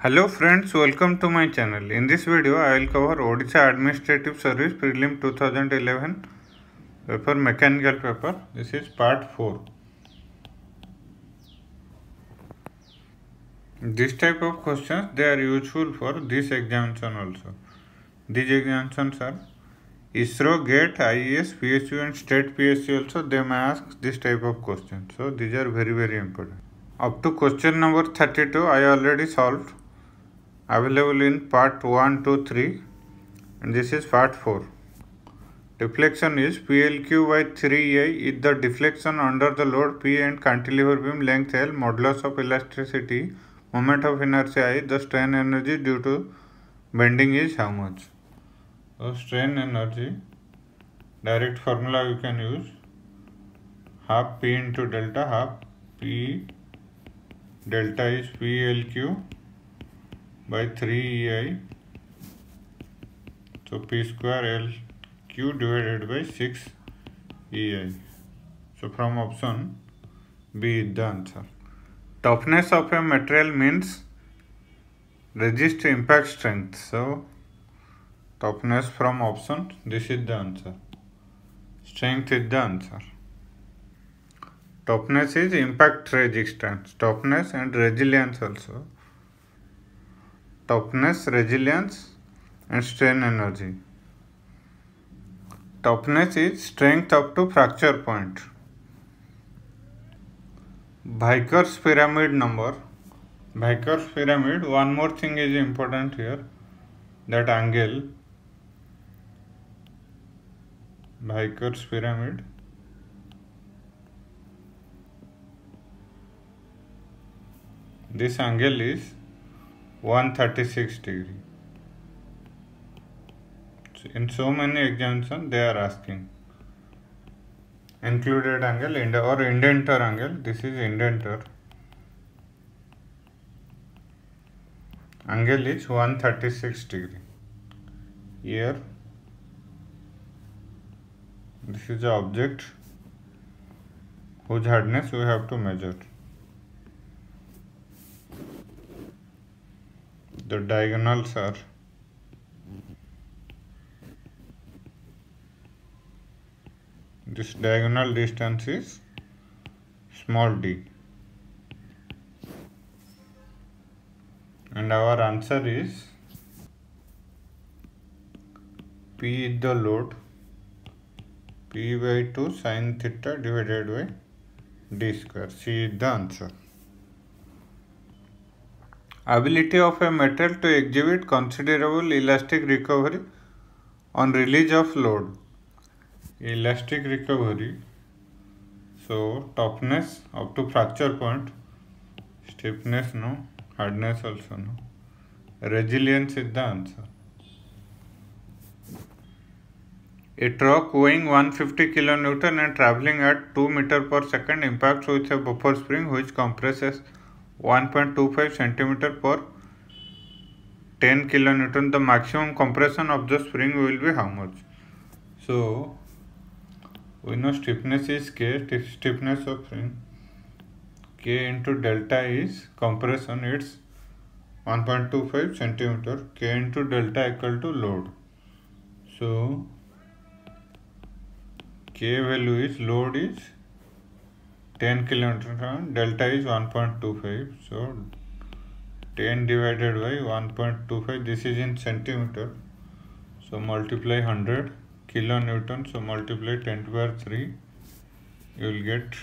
Hello friends, welcome to my channel. In this video, I will cover Odisha Administrative Service Prelim 2011 paper mechanical paper. This is part 4. This type of questions, they are useful for this examination also. These examinations are ISRO, GATE, IES, PSU and state PSC also, they may ask this type of questions. So these are very important. Up to question number 32, I already solved. Available in part 1, 2, 3 and this is part 4. Deflection is PLQ by 3A is the deflection under the load P and cantilever beam length L, modulus of elasticity, moment of inertia I, the strain energy due to bending is how much? So strain energy, direct formula you can use, half P into delta, half P delta is PLQ by 3EI, so P square LQ divided by 6EI. So from option B is the answer. Toughness of a material means resist impact strength. So toughness from option, this is the answer. Strength is the answer. Toughness is impact resistance. Toughness and resilience also. Toughness, resilience and strain energy. Toughness is strength up to fracture point. Vickers pyramid number. Vickers pyramid, one more thing is important here, that angle. Vickers pyramid. This angle is 136 degree. In so many examinations they are asking. Included angle or indenter angle. This is indenter. Angle is 136 degree. Here, this is the object whose hardness we have to measure. The diagonals are this diagonal distance is small d, and our answer is P is the load, P by 2 sin theta divided by d square. C is the answer. Ability of a metal to exhibit considerable elastic recovery on release of load. Elastic recovery, so toughness up to fracture point, stiffness no, hardness also no, resilience is the answer. A truck weighing 150 kN and travelling at 2 meters per second impacts with a buffer spring which compresses 1.25 cm per 10 kN. The maximum compression of the spring will be how much? So we know stiffness is K, stiffness of spring. K into delta is compression, it's 1.25 cm. K into delta equal to load. So K value is, load is 10 kN, delta is 1.25. So 10 divided by 1.25, this is in centimeter. So multiply 100 kilonewton, so multiply 10 to the power 3, you will get,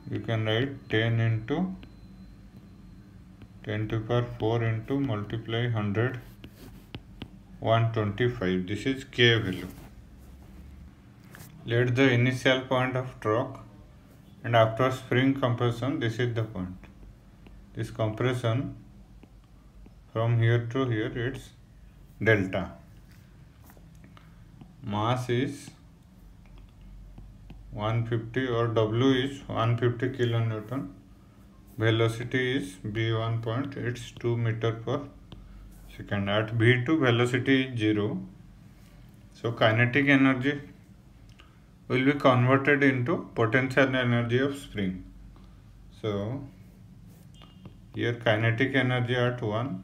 you can write 10 into 10 to the power 4 into multiply 100, 125. This is K value. Let the initial point of truck and after spring compression, this is the point. This compression from here to here, it's delta. Mass is 150 or W is 150 kilonewton. Velocity is V1 point, it's 2 meters per second. At V2 velocity is 0. So kinetic energy will be converted into potential energy of spring. So here kinetic energy at 1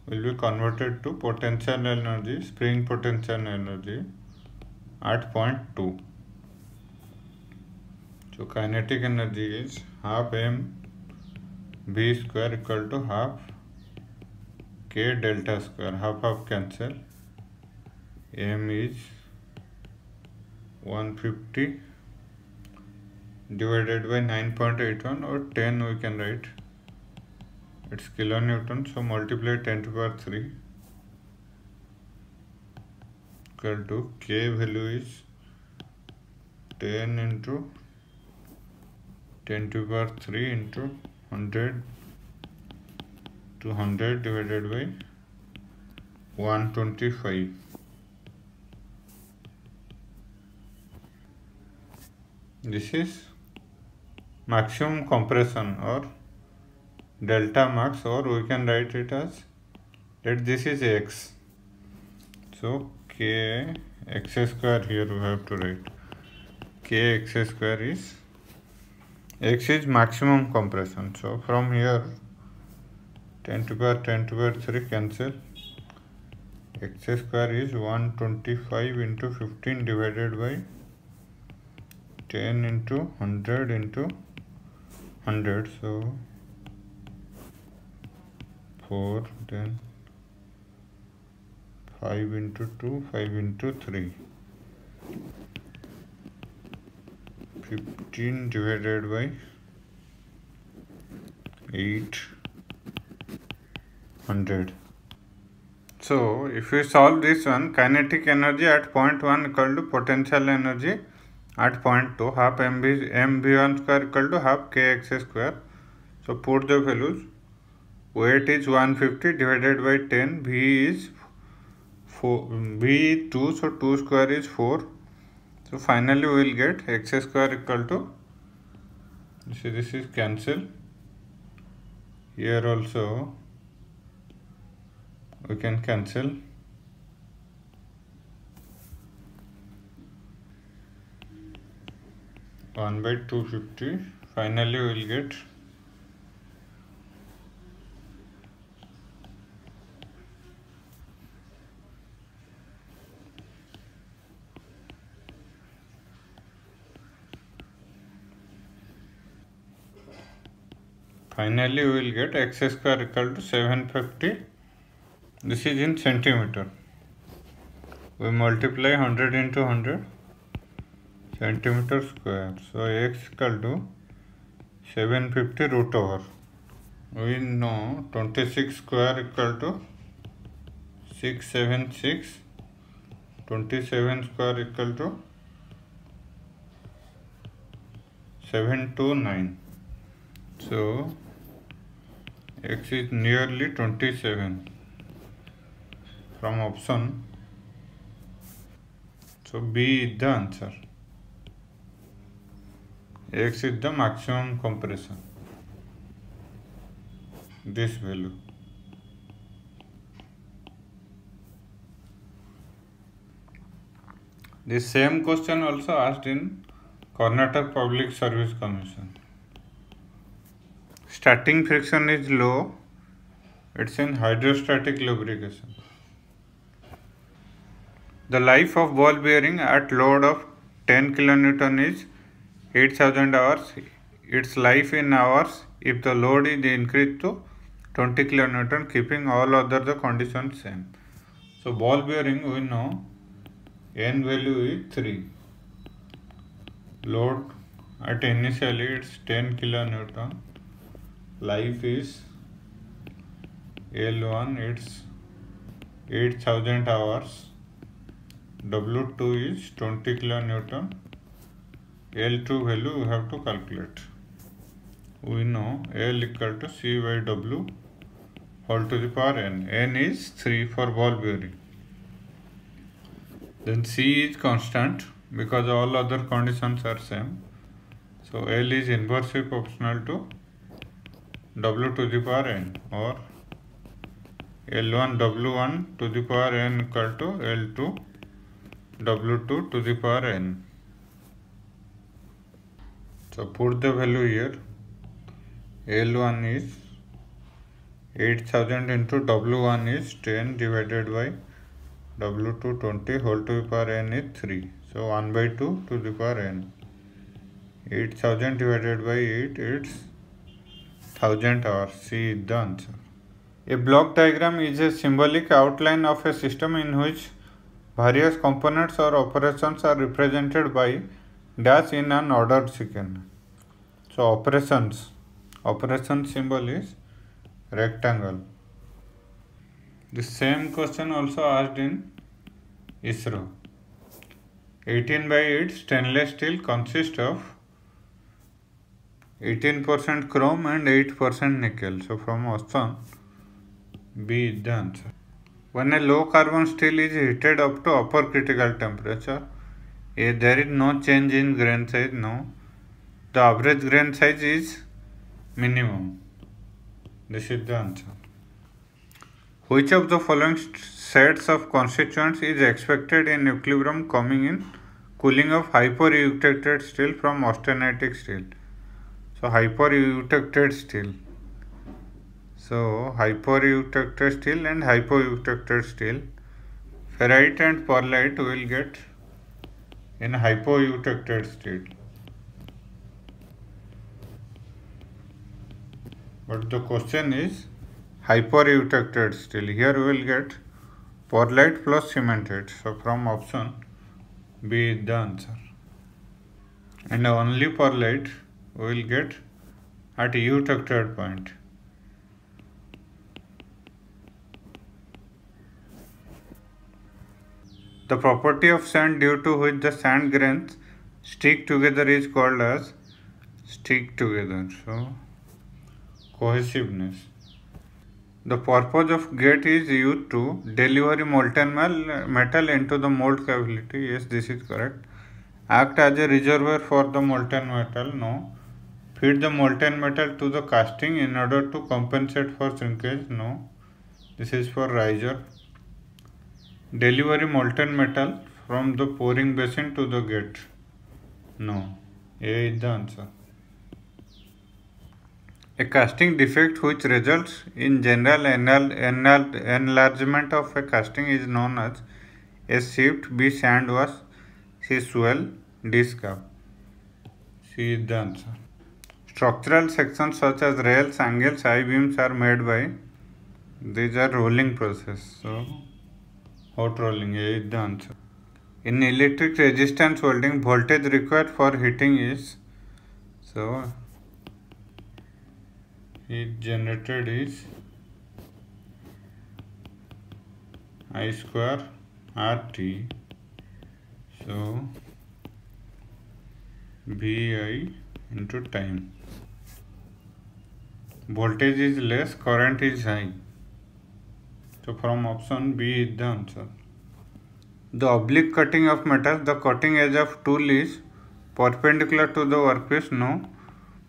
will be converted to potential energy, spring potential energy at point 2. So kinetic energy is half m v square equal to half k delta square. Half cancel. M is 150 divided by 9.81 or 10 we can write. It's kilonewton, so multiply 10 to the power 3 equal to k value is 10 into 10 to the power 3 into 100 to 100 divided by 125. This is maximum compression or delta max, or we can write it as, let this is x. So k x square, here we have to write k x square is, x is maximum compression. So from here 10 to the power 3 cancel. X square is 125 into 15 divided by 10 into 100 into 100. So 4, then 5 into 2, 5 into 3. 15 divided by 800. So if we solve this one, kinetic energy at point 1 equal to potential energy at point 2, half mv1 square equal to half kx square. So put the values. Weight is 150 divided by 10. V is 4. V is 2, so 2 square is 4. So finally we will get x square equal to, see this is cancel. Here also we can cancel. One by 250. Finally we will get x square equal to 750. This is in centimeter. We multiply 100 into 100, centimeter square. So x equal to 750 root over. We know 26 square equal to 676. 27 square equal to 729. So x is nearly 27 from option. So B is the answer. X is the maximum compression. This value. This same question also asked in Karnataka Public Service Commission. Starting friction is low. It's in hydrostatic lubrication. The life of ball bearing at load of 10 kilonewton is 8000 hours. Its life in hours if the load is increased to 20 kilonewton, keeping all other the conditions same. So ball bearing we know N value is 3. Load at initially it's 10 kilonewton. Life is L1, it's 8000 hours. W2 is 20 kilonewton. L2 value we have to calculate. We know L equal to C by W whole to the power N. N is 3 for ball bearing. Then C is constant because all other conditions are same. So L is inversely proportional to W to the power N, or L1 W1 to the power N equal to L2 W2 to the power N. So put the value here. L1 is 8000 into W1 is 10 divided by W2 20 whole to the power n is 3. So 1 by 2 to the power n. 8000 divided by 8, it's 1000 hours. C is the answer. A block diagram is a symbolic outline of a system in which various components or operations are represented by dash in an ordered sequence. So operation symbol is rectangle. The same question also asked in ISRO. 18 by 8 stainless steel consists of 18% chrome and 8% nickel. So from option B is the answer. When a low carbon steel is heated up to upper critical temperature, there is no change in grain size, no. The average grain size is minimum. This is the answer. Which of the following sets of constituents is expected in equilibrium coming in cooling of hyper-eutectoid steel from austenitic steel? So hyper-eutectoid steel. So hyper-eutectoid steel and hypo-eutectoid steel. Ferrite and pearlite will get in hypo-eutectoid steel. But the question is hyper-eutectoid steel. Here we will get pearlite plus cementite. So from option B is the answer. And only pearlite we will get at eutectoid point. The property of sand due to which the sand grains stick together is called as stick together. So cohesiveness. The purpose of gate is used to deliver molten metal into the mold cavity. Yes, this is correct. Act as a reservoir for the molten metal. No. Feed the molten metal to the casting in order to compensate for shrinkage. No. This is for riser. Deliver molten metal from the pouring basin to the gate. No. A is the answer. A casting defect which results in general enlargement of a casting is known as A shift, B sand wash, C swell, D scab. C is the answer. Structural sections such as rails, angles, I-beams are made by, these are rolling process. So hot rolling, A is the answer. In electric resistance welding, voltage required for heating is, so heat generated is I square RT. So VI into time. Voltage is less, current is high. So from option B is the answer. The oblique cutting of metal, the cutting edge of tool is perpendicular to the workpiece. No.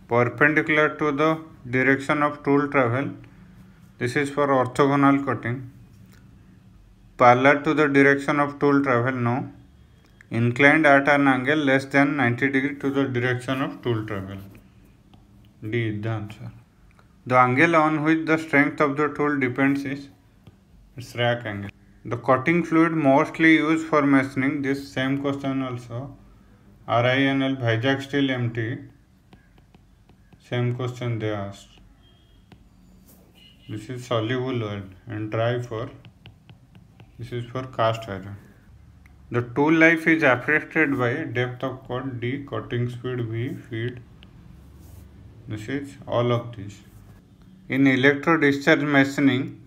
Perpendicular to the direction of tool travel. This is for orthogonal cutting. Parallel to the direction of tool travel. No. Inclined at an angle less than 90 degree to the direction of tool travel. D is the answer. The angle on which the strength of the tool depends is its rack angle. The cutting fluid mostly used for machining. This same question also. RINL Vizag steel MT. Same question they asked. This is soluble oil and dry for, this is for cast iron. The tool life is affected by depth of cut, D, cutting speed, V, feed. This is all of these. In electro-discharge machining,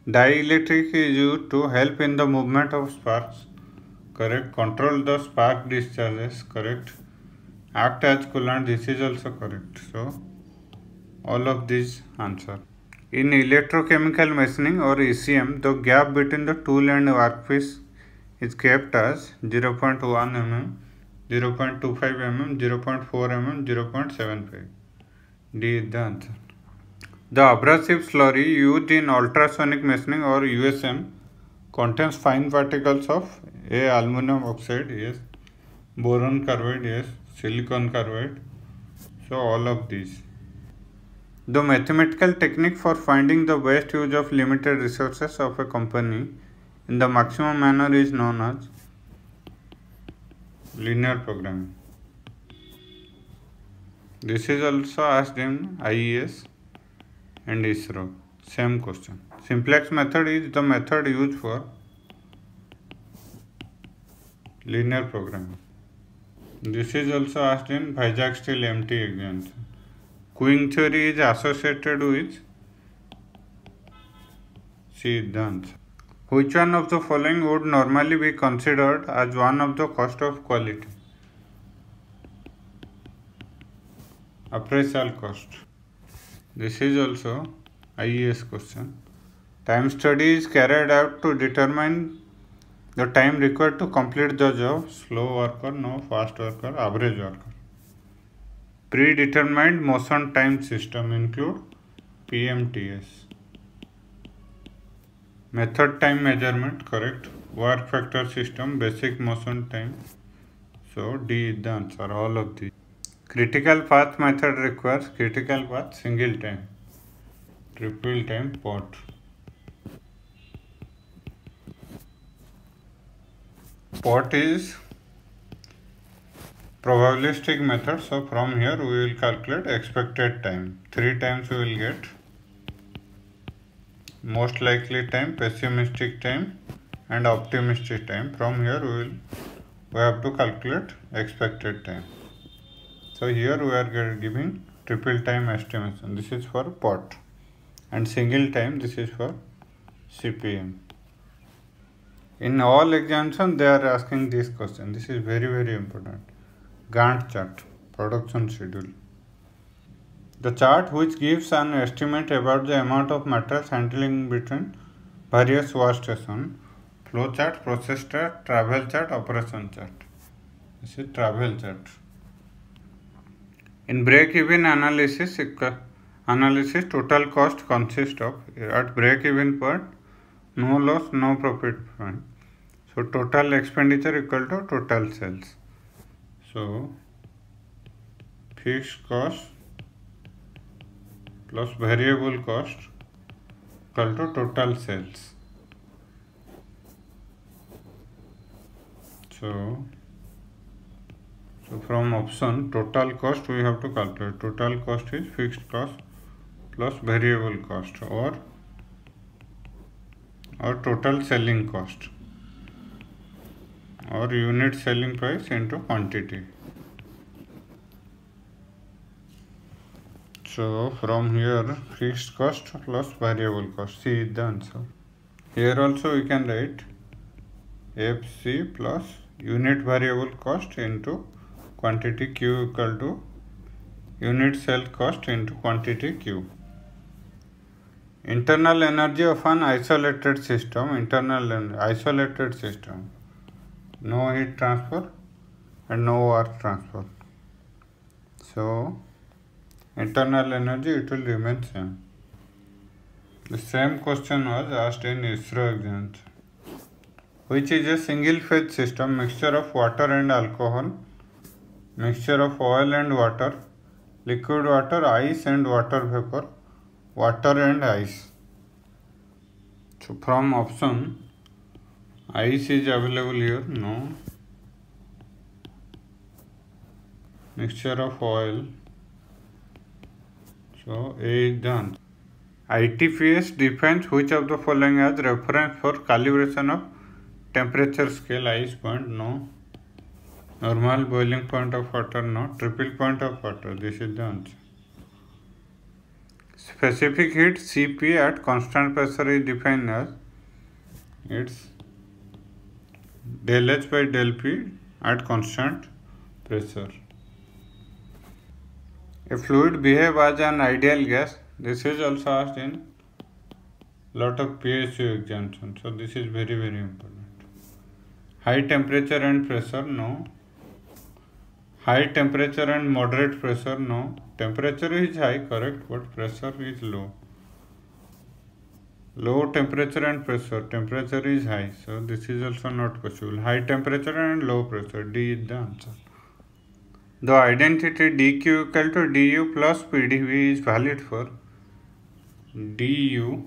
dielectric is used to help in the movement of sparks. Correct. Control the spark discharges. Correct. Act as coolant. This is also correct. So all of these answer. In electrochemical machining or ECM, the gap between the tool and workpiece is kept as 0.1 mm, 0.25 mm, 0.4 mm, 0.75. D is the answer. The abrasive slurry used in ultrasonic machining or USM contains fine particles of A. Aluminum oxide, yes, boron carbide, yes, silicon carbide. So all of these. The mathematical technique for finding the best use of limited resources of a company in the maximum manner is known as linear programming. This is also asked in IES and ISRO. Same question. Simplex method is the method used for linear programming. This is also asked in Vizag Steel MT exam. Queuing theory is associated with Siddhant. Which one of the following would normally be considered as one of the cost of quality? Appraisal cost. This is also IES question. Time study is carried out to determine the time required to complete the job. Slow worker, no fast worker, average worker. Predetermined motion time system include PMTS. Method time measurement, correct. Work factor system, basic motion time. So D is the answer, all of these. Critical path method requires critical path, single time, triple time, pot. Pot is probabilistic method, so from here we will calculate expected time. 3 times we will get most likely time, pessimistic time and optimistic time. From here we have to calculate expected time. So here we are giving triple time estimation. This is for pot, and single time, this is for CPM. In all examinations they are asking this question. This is very important. Gantt chart, production schedule. The chart which gives an estimate about the amount of materials handling between various workstations. Flow chart, process chart, travel chart, operation chart. This is travel chart. In break-even analysis, total cost consists of, at break-even point, no loss, no profit point. So total expenditure equal to total sales. So fixed cost plus variable cost equal to total sales. So from option total cost we have to calculate. Total cost is fixed cost plus variable cost or total selling cost or unit selling price into quantity. So from here fixed cost plus variable cost, C is the answer. Here also we can write FC plus unit variable cost into quantity Q equal to unit cell cost into quantity Q. Internal energy of an isolated system, isolated system, no heat transfer and no work transfer. So internal energy it will remain same. The same question was asked in ISRO exam. Which is a single phase system, mixture of water and alcohol, mixture of oil and water, liquid water, ice and water vapor, water and ice. So from option, ice is available here, no. Mixture of oil, so A is the answer. ITPS defines which of the following as reference for calibration of temperature scale. Ice point, no. Normal boiling point of water, no. Triple point of water, this is the answer. Specific heat Cp at constant pressure is defined as it's del H by del P at constant pressure. A fluid behave as an ideal gas. This is also asked in lot of PSC examinations. So this is very important. High temperature and pressure, no. High temperature and moderate pressure, no. Temperature is high, correct, but pressure is low. Low temperature and pressure, temperature is high, so this is also not possible. High temperature and low pressure, D is the answer. The identity dq equal to du plus pdv is valid for du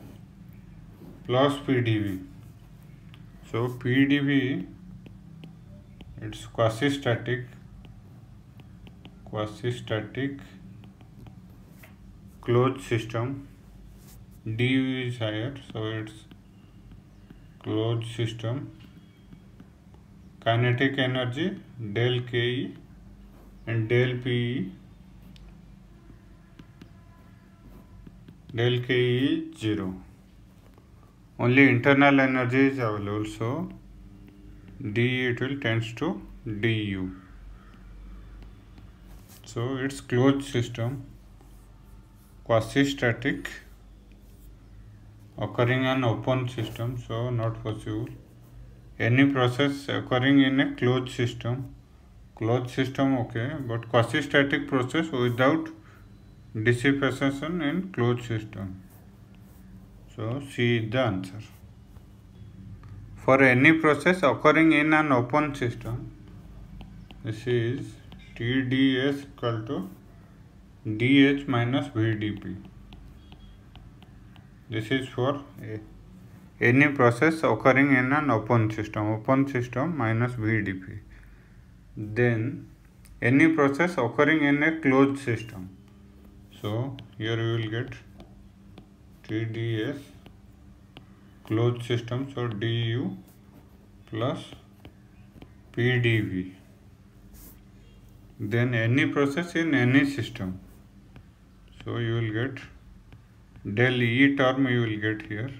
plus pdv. So pdv, it's quasi-static closed system. du is higher, so it's closed system. Kinetic energy del Ke and del Pe. Del Ke is 0. Only internal energy is available, so d it will tends to du. So it's closed system, quasi-static, occurring in open system, so not possible. Any process occurring in a closed system okay, but quasi-static process without dissipation in closed system. So C is the answer. For any process occurring in an open system, this is TdS equal to dH minus VdP. This is for any process occurring in an open system minus VdP. Then any process occurring in a closed system. So here we will get TdS closed system, so du plus pdv. Then any process in any system, so you will get del E term you will get here,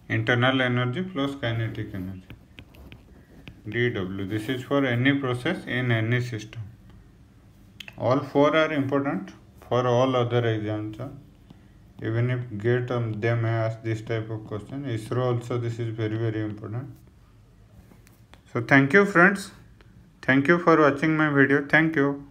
internal energy plus kinetic energy, dW. This is for any process in any system. All four are important for all other exams. Even if GATE they may ask this type of question, ISRO also this is very, very important. So thank you friends. Thank you for watching my video. Thank you.